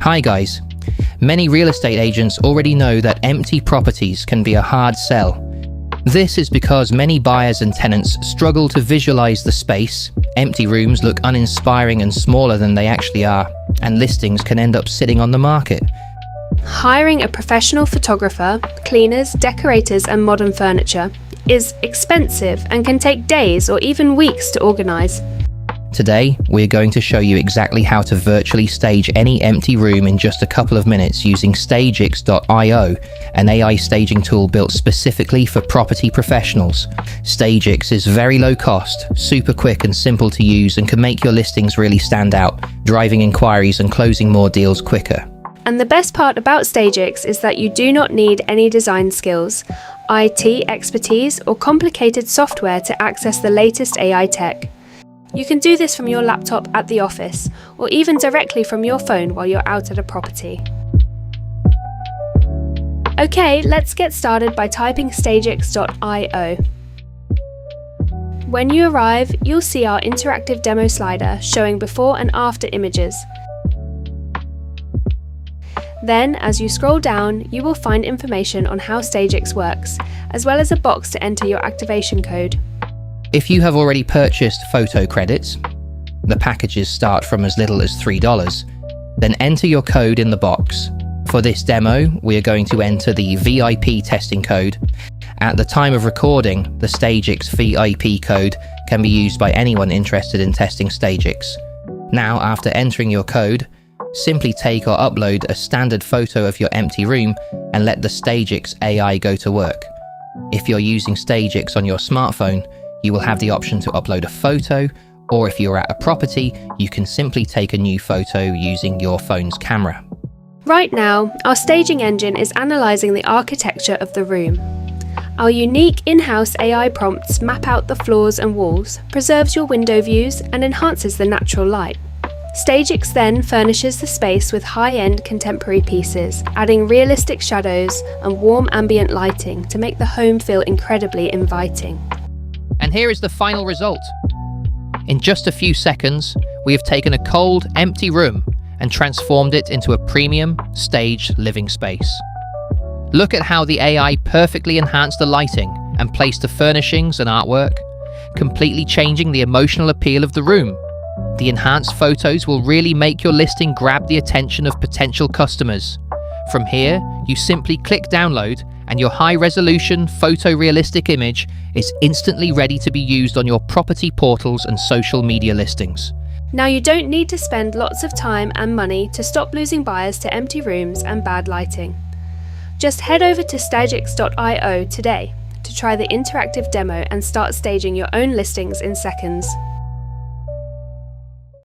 Hi guys. Many real estate agents already know that empty properties can be a hard sell. This is because many buyers and tenants struggle to visualize the space. Empty rooms look uninspiring and smaller than they actually are, and listings can end up sitting on the market. Hiring a professional photographer, cleaners, decorators and modern furniture is expensive and can take days or even weeks to organise. Today, we're going to show you exactly how to virtually stage any empty room in just a couple of minutes using Stagix-io, an AI staging tool built specifically for property professionals. Stagix is very low cost, super quick and simple to use, and can make your listings really stand out, driving inquiries and closing more deals quicker. And the best part about Stagix is that you do not need any design skills, IT expertise or complicated software to access the latest AI tech. You can do this from your laptop at the office, or even directly from your phone while you're out at a property. Okay, let's get started by typing Stagix.io. When you arrive, you'll see our interactive demo slider showing before and after images. Then, as you scroll down, you will find information on how Stagix works, as well as a box to enter your activation code. If you have already purchased photo credits, the packages start from as little as $3, then enter your code in the box. For this demo, we are going to enter the VIP testing code. At the time of recording, the Stagix VIP code can be used by anyone interested in testing Stagix. Now, after entering your code, simply take or upload a standard photo of your empty room and let the Stagix AI go to work. If you're using Stagix on your smartphone, you will have the option to upload a photo, or if you're at a property, you can simply take a new photo using your phone's camera. Right now, our staging engine is analysing the architecture of the room. Our unique in-house AI prompts map out the floors and walls, preserves your window views, and enhances the natural light. Stagix then furnishes the space with high-end contemporary pieces, adding realistic shadows and warm ambient lighting to make the home feel incredibly inviting. And here is the final result. In just a few seconds, we have taken a cold, empty room and transformed it into a premium, staged living space. Look at how the AI perfectly enhanced the lighting and placed the furnishings and artwork, completely changing the emotional appeal of the room. The enhanced photos will really make your listing grab the attention of potential customers. From here, you simply click download and your high-resolution, photorealistic image is instantly ready to be used on your property portals and social media listings. Now you don't need to spend lots of time and money to stop losing buyers to empty rooms and bad lighting. Just head over to Stagix.io today to try the interactive demo and start staging your own listings in seconds.